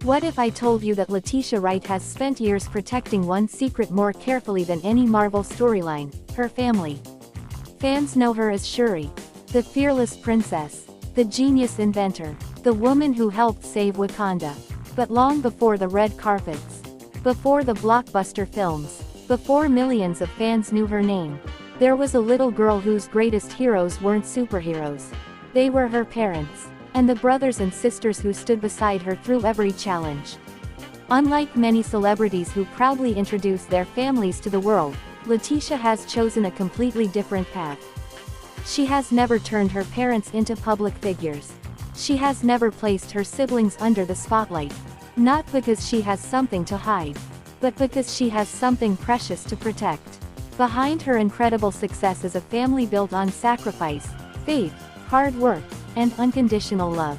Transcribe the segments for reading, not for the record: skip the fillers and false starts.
What if I told you that Letitia Wright has spent years protecting one secret more carefully than any Marvel storyline, her family? Fans know her as Shuri, the fearless princess, the genius inventor, the woman who helped save Wakanda. But long before the red carpets, before the blockbuster films, before millions of fans knew her name, there was a little girl whose greatest heroes weren't superheroes. They were her parents, and the brothers and sisters who stood beside her through every challenge. Unlike many celebrities who proudly introduce their families to the world, Leticia has chosen a completely different path. She has never turned her parents into public figures. She has never placed her siblings under the spotlight. Not because she has something to hide, but because she has something precious to protect. Behind her incredible success is a family built on sacrifice, faith, hard work, and unconditional love.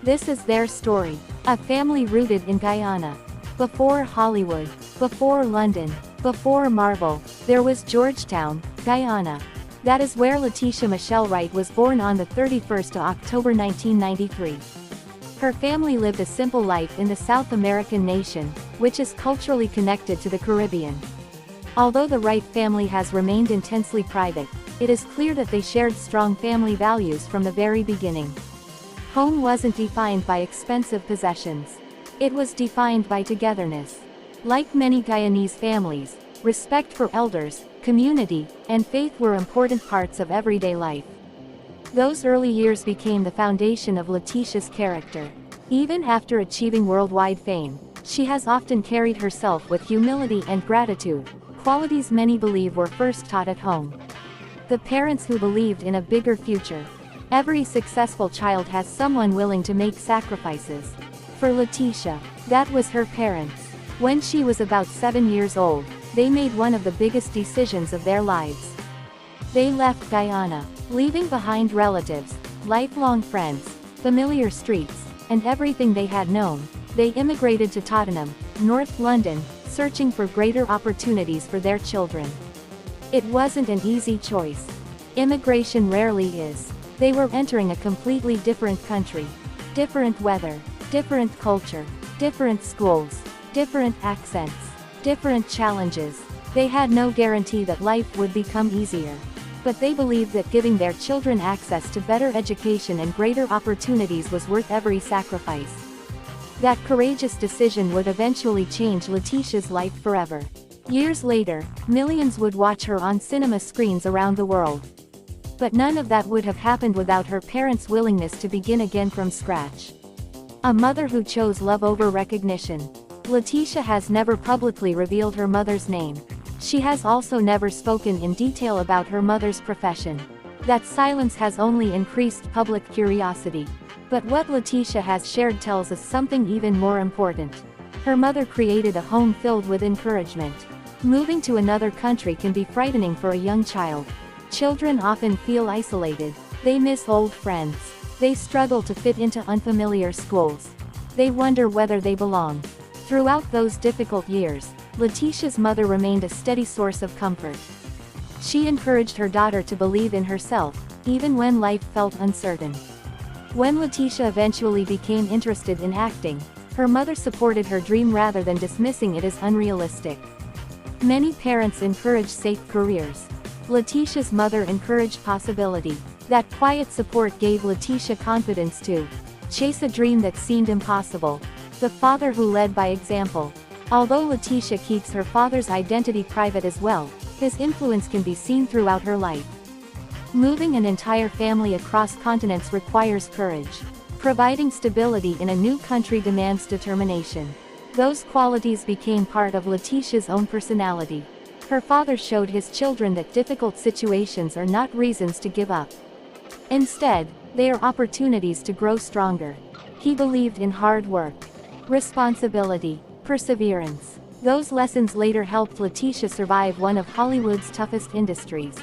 This is their story, a family rooted in Guyana. Before Hollywood, before London, before Marvel, there was Georgetown, Guyana. That is where Letitia Michelle Wright was born on the 31st of October 1993. Her family lived a simple life in the South American nation, which is culturally connected to the Caribbean. Although the Wright family has remained intensely private, it is clear that they shared strong family values from the very beginning. Home wasn't defined by expensive possessions. It was defined by togetherness. Like many Guyanese families, respect for elders, community, and faith were important parts of everyday life. Those early years became the foundation of Letitia's character. Even after achieving worldwide fame, she has often carried herself with humility and gratitude, qualities many believe were first taught at home. The parents who believed in a bigger future. Every successful child has someone willing to make sacrifices. For Leticia, that was her parents. When she was about 7 years old, they made one of the biggest decisions of their lives. They left Guyana, leaving behind relatives, lifelong friends, familiar streets, and everything they had known. They immigrated to Tottenham, North London, searching for greater opportunities for their children. It wasn't an easy choice. Immigration rarely is. They were entering a completely different country. Different weather, different culture, different schools, different accents, different challenges. They had no guarantee that life would become easier. But they believed that giving their children access to better education and greater opportunities was worth every sacrifice. That courageous decision would eventually change Letitia's life forever. Years later, millions would watch her on cinema screens around the world. But none of that would have happened without her parents' willingness to begin again from scratch. A mother who chose love over recognition. Leticia has never publicly revealed her mother's name. She has also never spoken in detail about her mother's profession. That silence has only increased public curiosity. But what Leticia has shared tells us something even more important. Her mother created a home filled with encouragement. Moving to another country can be frightening for a young child. Children often feel isolated. They miss old friends. They struggle to fit into unfamiliar schools. They wonder whether they belong. Throughout those difficult years, Letitia's mother remained a steady source of comfort. She encouraged her daughter to believe in herself, even when life felt uncertain. When Leticia eventually became interested in acting, her mother supported her dream rather than dismissing it as unrealistic. Many parents encourage safe careers. Letitia's mother encouraged possibility. That quiet support gave Leticia confidence to chase a dream that seemed impossible. The father who led by example. Although Leticia keeps her father's identity private as well, his influence can be seen throughout her life. Moving an entire family across continents requires courage. Providing stability in a new country demands determination. Those qualities became part of Letitia's own personality. Her father showed his children that difficult situations are not reasons to give up. Instead, they are opportunities to grow stronger. He believed in hard work, responsibility, perseverance. Those lessons later helped Leticia survive one of Hollywood's toughest industries.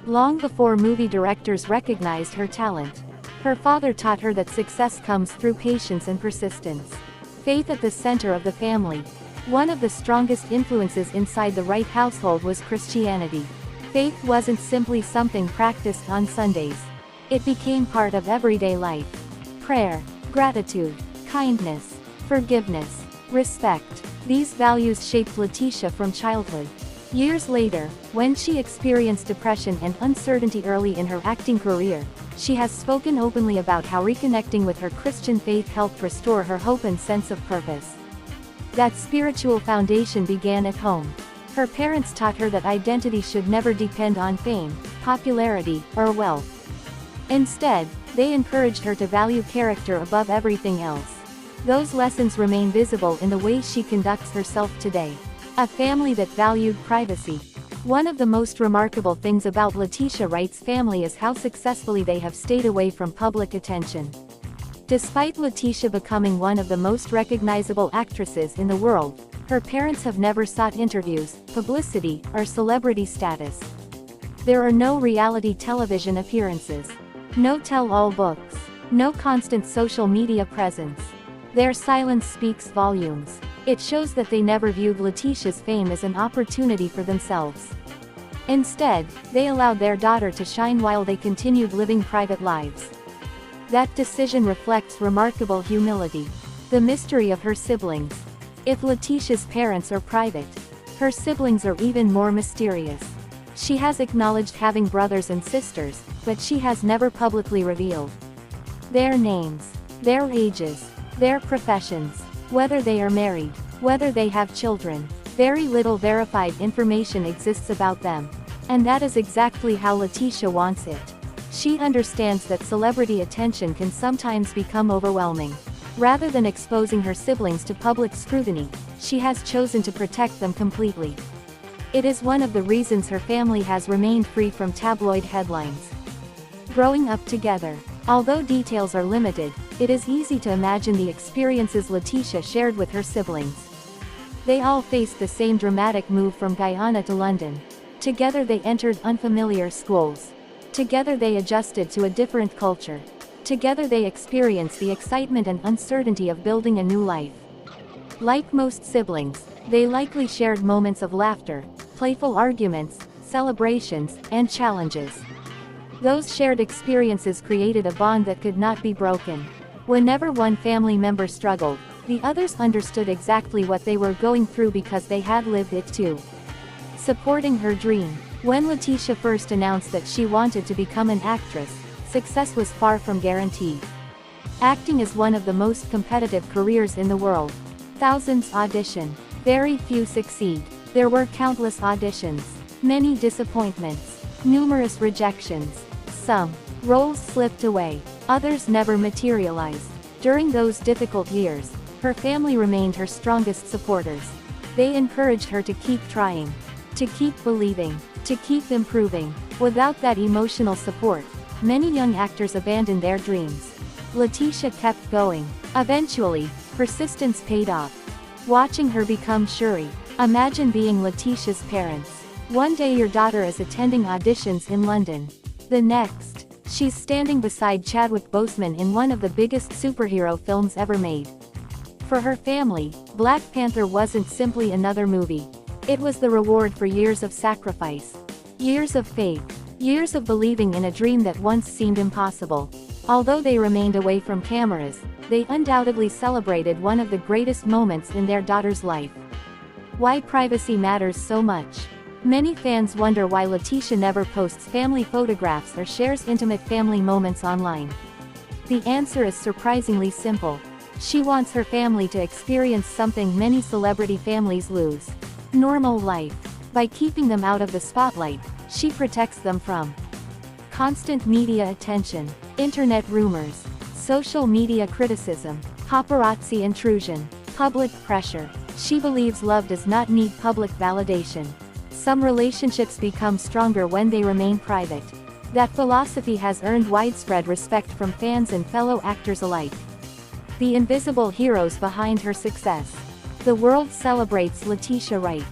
Long before movie directors recognized her talent, her father taught her that success comes through patience and persistence. Faith at the center of the family. One of the strongest influences inside the Wright household was Christianity. Faith wasn't simply something practiced on Sundays. It became part of everyday life. Prayer, gratitude, kindness, forgiveness, respect. These values shaped Leticia from childhood. Years later, when she experienced depression and uncertainty early in her acting career, she has spoken openly about how reconnecting with her Christian faith helped restore her hope and sense of purpose. That spiritual foundation began at home. Her parents taught her that identity should never depend on fame, popularity, or wealth. Instead, they encouraged her to value character above everything else. Those lessons remain visible in the way she conducts herself today. A family that valued privacy. One of the most remarkable things about Letitia Wright's family is how successfully they have stayed away from public attention. Despite Leticia becoming one of the most recognizable actresses in the world, her parents have never sought interviews, publicity, or celebrity status. There are no reality television appearances. No tell-all books. No constant social media presence. Their silence speaks volumes. It shows that they never viewed Letitia's fame as an opportunity for themselves. Instead, they allowed their daughter to shine while they continued living private lives. That decision reflects remarkable humility. The mystery of her siblings. If Letitia's parents are private, her siblings are even more mysterious. She has acknowledged having brothers and sisters, but she has never publicly revealed their names, their ages, their professions, whether they are married, whether they have children. Very little verified information exists about them. And that is exactly how Leticia wants it. She understands that celebrity attention can sometimes become overwhelming. Rather than exposing her siblings to public scrutiny, she has chosen to protect them completely. It is one of the reasons her family has remained free from tabloid headlines. Growing up together. Although details are limited, it is easy to imagine the experiences Leticia shared with her siblings. They all faced the same dramatic move from Guyana to London. Together they entered unfamiliar schools. Together they adjusted to a different culture. Together they experienced the excitement and uncertainty of building a new life. Like most siblings, they likely shared moments of laughter, playful arguments, celebrations, and challenges. Those shared experiences created a bond that could not be broken. Whenever one family member struggled, the others understood exactly what they were going through because they had lived it too. Supporting her dream. When Leticia first announced that she wanted to become an actress, success was far from guaranteed. Acting is one of the most competitive careers in the world. Thousands audition. Very few succeed. There were countless auditions. Many disappointments. Numerous rejections. Some roles slipped away. Others never materialized. During those difficult years, her family remained her strongest supporters. They encouraged her to keep trying. To keep believing. To keep improving. Without that emotional support, many young actors abandoned their dreams. Leticia kept going. Eventually, persistence paid off. Watching her become Shuri. Imagine being Leticia's parents. One day your daughter is attending auditions in London. The next, she's standing beside Chadwick Boseman in one of the biggest superhero films ever made. For her family, Black Panther wasn't simply another movie. It was the reward for years of sacrifice. Years of faith. Years of believing in a dream that once seemed impossible. Although they remained away from cameras, they undoubtedly celebrated one of the greatest moments in their daughter's life. Why privacy matters so much. Many fans wonder why Leticia never posts family photographs or shares intimate family moments online. The answer is surprisingly simple. She wants her family to experience something many celebrity families lose. Normal life. By keeping them out of the spotlight, she protects them from constant media attention, internet rumors, social media criticism, paparazzi intrusion, public pressure. She believes love does not need public validation. Some relationships become stronger when they remain private. That philosophy has earned widespread respect from fans and fellow actors alike. The invisible heroes behind her success. The world celebrates Letitia Wright.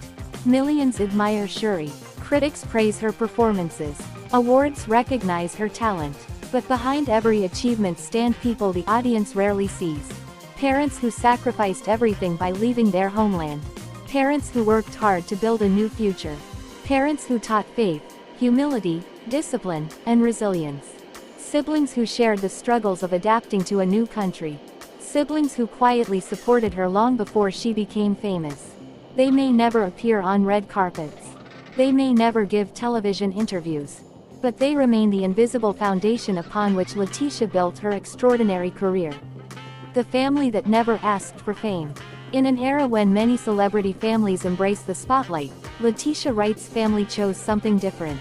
Millions admire Shuri. Critics praise her performances. Awards recognize her talent. But behind every achievement stand people the audience rarely sees. Parents who sacrificed everything by leaving their homeland. Parents who worked hard to build a new future. Parents who taught faith, humility, discipline, and resilience. Siblings who shared the struggles of adapting to a new country. Siblings who quietly supported her long before she became famous. They may never appear on red carpets. They may never give television interviews. But they remain the invisible foundation upon which Leticia built her extraordinary career. The family that never asked for fame. In an era when many celebrity families embrace the spotlight, Letitia Wright's family chose something different.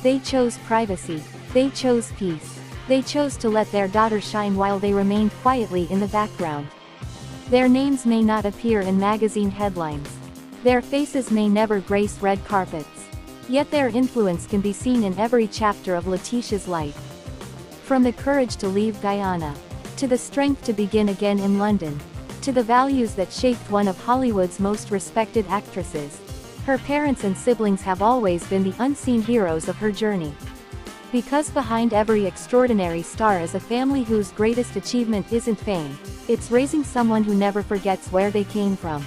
They chose privacy. They chose peace. They chose to let their daughter shine while they remained quietly in the background. Their names may not appear in magazine headlines. Their faces may never grace red carpets. Yet their influence can be seen in every chapter of Leticia's life. From the courage to leave Guyana, to the strength to begin again in London, to the values that shaped one of Hollywood's most respected actresses, her parents and siblings have always been the unseen heroes of her journey. Because behind every extraordinary star is a family whose greatest achievement isn't fame, it's raising someone who never forgets where they came from.